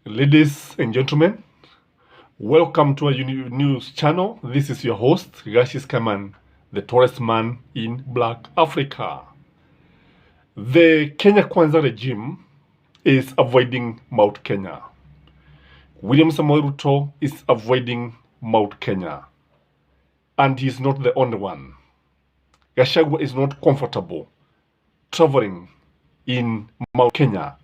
Ladies and gentlemen, welcome to our news channel. This is your host, Gashis Kaman, the tallest man in Black Africa. The Kenya Kwanza regime is avoiding Mount Kenya. William Samoei RUTO is avoiding Mount Kenya. And he's not the only one. Gachagua is not comfortable traveling in Mount Kenya.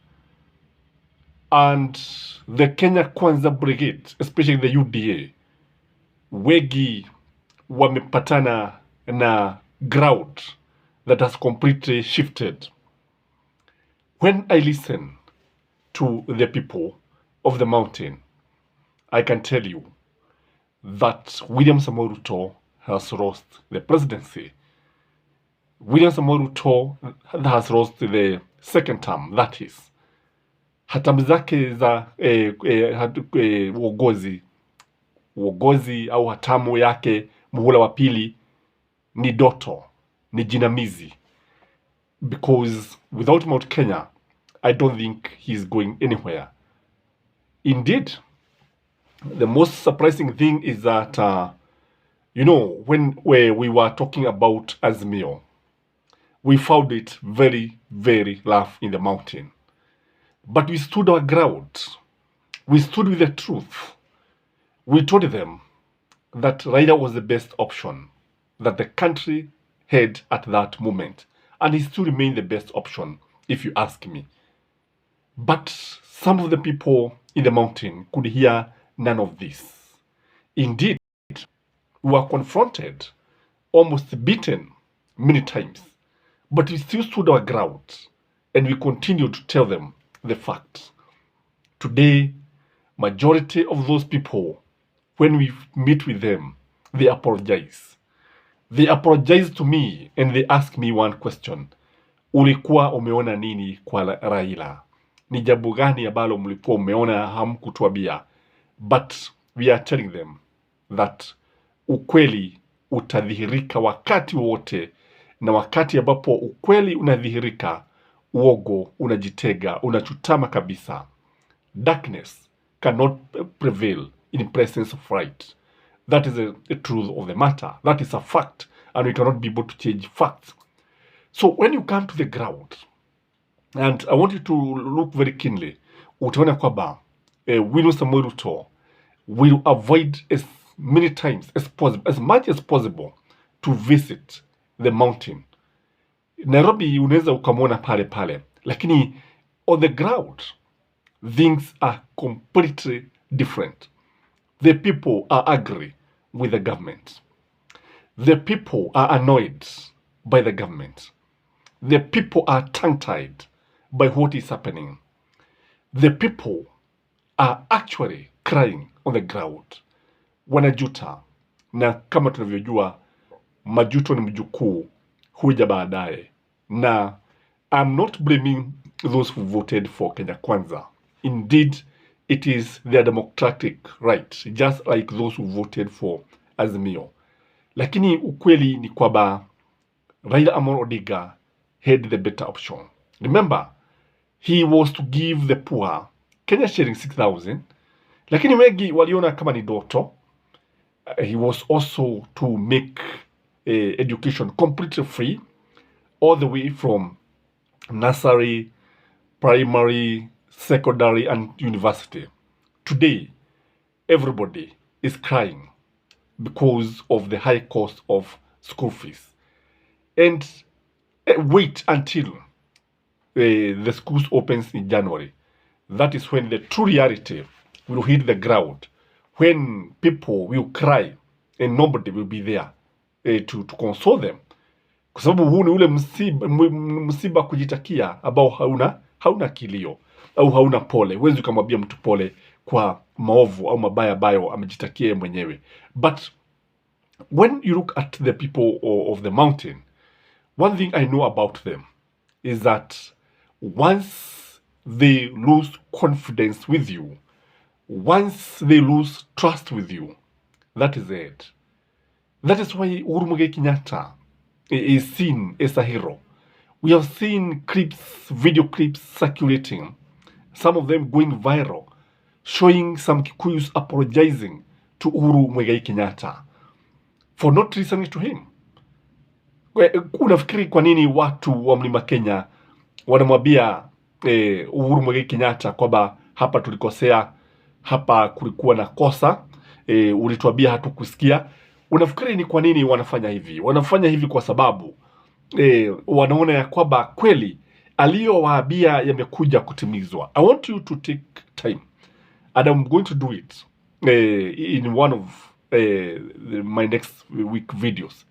And the Kenya Kwanza Brigade, especially the UDA, wengi wamepatana na ground that has completely shifted. When I listen to the people of the mountain, I can tell you that William Samoei RUTO has lost the presidency. William Samoei RUTO has lost the second term, that is. Hatamu zake za uongozi au hatamu yake muhula wa pili ni doto, ni jinamizi. Because without Mount Kenya, I don't think he's going anywhere. Indeed, the most surprising thing is that, when we were talking about Azimio, we found it very, very rough in the mountain. But we stood our ground. We stood with the truth. We told them that Raila was the best option that the country had at that moment. And he still remains the best option, if you ask me. But some of the people in the mountain could hear none of this. Indeed, we were confronted, almost beaten many times. But we still stood our ground. And we continued to tell them the facts. Today, majority of those people, when we meet with them, they apologize. They apologize to me and they ask me one question. Ulikuwa umeona nini kwa Raila? Ni jambo gani ambalo mlikuwa umeona hamkutuambia? But we are telling them that ukweli utadhihirika wakati wote, na wakati ambapo ukweli unadhihirika, uogo unajitega, unachutama kabisa. Darkness cannot prevail in presence of light. That is the truth of the matter. That is a fact, and we cannot be able to change facts. So when you come to the ground, and I want you to look very keenly, utaona kwamba William Samoei RUTO will avoid as many times as possible, as much as possible, to visit the mountain. Nairobi unaweza ukamwona pale pale, lakini on the ground things are completely different. The people are angry with the government. The people are annoyed by the government. The people are tongue-tied by what is happening. The people are actually crying on the ground. Wanajuta, na kama tunavyojua majuto ni mjukuu huja baadaye. Na I'm not blaming those who voted for Kenya Kwanza. Indeed, it is their democratic right, just like those who voted for Azimio. Lakini ukweli ni kwamba Raila Amolo Odinga had the better option. Remember, he was to give the poor Kenya sharing 6,000. Lakini wengi waliona kama ni doto. He was also to make education completely free, all the way from nursery, primary, secondary, and university. Today, everybody is crying because of the high cost of school fees. And wait until the schools opens in January. That is when the true reality will hit the ground, when people will cry and nobody will be there to console them. Kwa sababu huu ni ule msiba kujitakia ambao hauna kilio au hauna pole. Huwezi ukamwambia mtu pole kwa maovu au mabaya ambayo amejitakia mwenyewe. But when you look at the people of the mountain, one thing I know about them is that once they lose confidence with you, once they lose trust with you, that is it. That is why Uhuru Muigai Kenyatta is seen as a hero. We have seen clips, video clips circulating, some of them going viral, showing some Kikuyus apologizing to Uhuru Muigai Kenyatta for not listening to him. Unafikiri kwa nini watu wa Mlima Kenya wanamwambia Uhuru Muigai Kenyatta kwamba hapa tulikosea, hapa kulikuwa na kosa, ulituambia hatukusikia? Unafikiri ni kwa nini wanafanya hivi? Wanafanya hivi kwa sababu wanaona ya kwamba kweli aliyowaambia yamekuja kutimizwa. I want you to take time and I'm going to do it in one of my next week videos.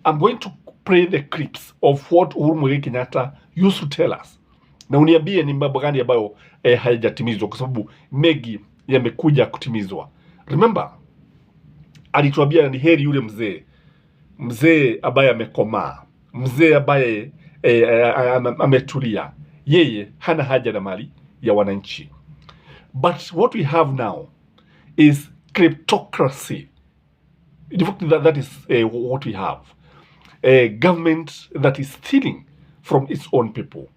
I'm going to play the clips of what Uhuru Muigai Kenyatta used to tell us, na uniambie ni mambo gani ambayo hayajatimizwa, kwa sababu mengi yamekuja kutimizwa. Remember, alituambia ni heri yule mzee ambaye amekomaa, mzee ambaye ametulia, yeye hana haja na mali ya wananchi. But what we have now is kleptocracy. In fact, that is what we have. A government that is stealing from its own people.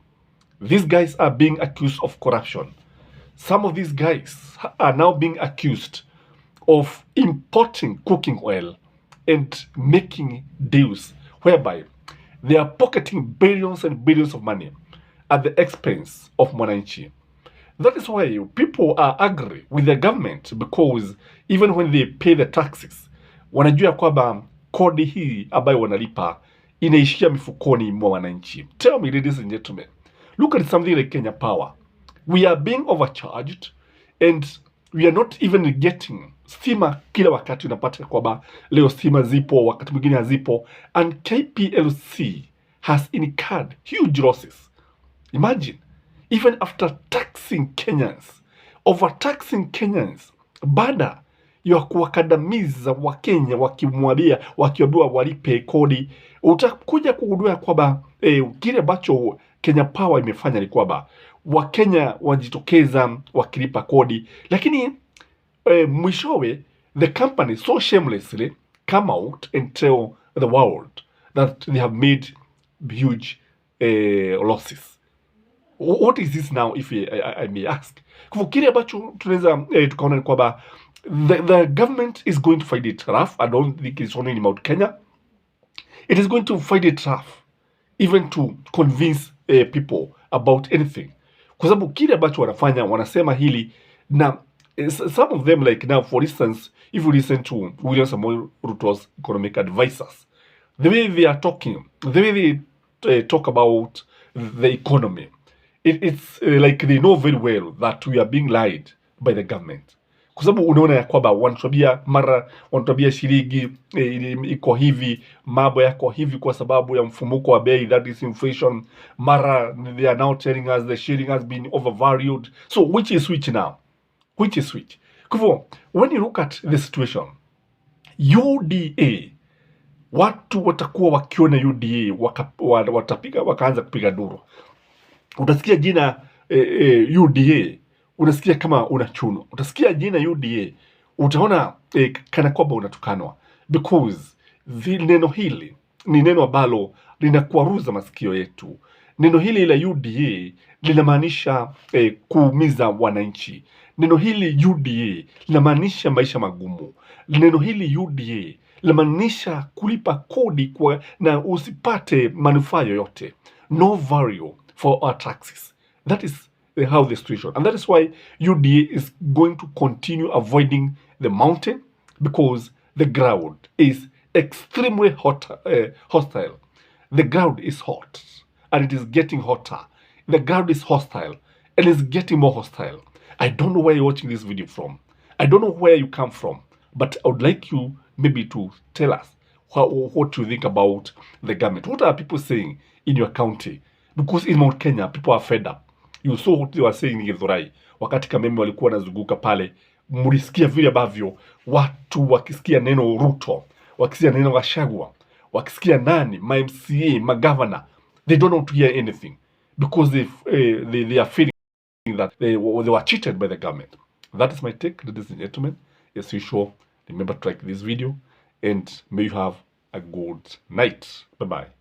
These guys are being accused of corruption. Some of these guys are now being accused of importing cooking oil and making deals whereby they are pocketing billions and billions of money at the expense of mwananchi. That is why people are angry with the government, because even when they pay the taxes, wanajua kwamba kodi hii ambayo wanalipa inaishia mifukoni mwa wananchi. Tell me, ladies and gentlemen, look at something like Kenya Power. We are being overcharged and we are not even getting stima. Kila wakati unapata kwamba leo stima zipo, wakati mwingine hazipo, and KPLC has incurred huge losses. Imagine, even after taxing Kenyans, overtaxing Kenyans, baada ya kuwakandamiza Wakenya, wakiambiwa walipe kodi, utakuja kugundua kwamba kile ambacho Kenya Power imefanya ni kwamba Wakenya wajitokeza wakilipa kodi, lakini mwishowe the company so shamelessly come out and tell the world that they have made huge losses. What is this now, if I may ask? Kwa kile ambacho tunaweza tukaona ni kwamba the government is going to find it rough. I don't think it's only in Mount Kenya. It is going to find it rough even to convince people about anything, kwa sababu kile ambacho wanasema hili, na some of them, like now, for instance, if you listen to William Samoei Ruto's economic advisors, the way they are talking, the way they talk about the economy, it's like they know very well that we are being lied by the government, kwa sababu unaona ya kwamba wanatuambia shilingi iko hivi, mambo yako hivi kwa sababu ya mfumuko wa bei, that is inflation. Mara they are now telling us the shilling has been overvalued. So which is which now? Which is which? Kwa hivyo, when you look at the situation, UDA, watu watakuwa wakiona UDA wakaanza kupiga duru. Utasikia jina UDA, unasikia kama unachuno. Utasikia jina UDA, utaona kana kwamba unatukanwa, because neno hili ni neno ambalo linakuaruza masikio yetu. Neno hili la UDA linamaanisha kuumiza wananchi. Neno hili UDA linamaanisha maisha magumu. Neno hili UDA linamaanisha kulipa kodi na usipate manufaa yoyote. No value for our taxes. That is how the situation. And that is why UDA is going to continue avoiding the mountain, because the ground is extremely hostile. The ground is hot and it is getting hotter. The ground is hostile and it's getting more hostile. I don't know where you're watching this video from. I don't know where you come from, but I would like you maybe to tell us what you think about the government. What are people saying in your county? Because in Mount Kenya, people are fed up. You saw what they were saying in Githurai. Wakati Kameme walikuwa wanazunguka pale, mlisikia vile ambavyo watu wakisikia neno RUTO, wakisikia neno Gachagua, wakisikia nani, ma MCA, ma governor, they don't want to hear anything, because they are feeling that they were cheated by the government. That is my take, ladies and gentlemen. As usual, remember to like this video, and may you have a good night. Bye-bye.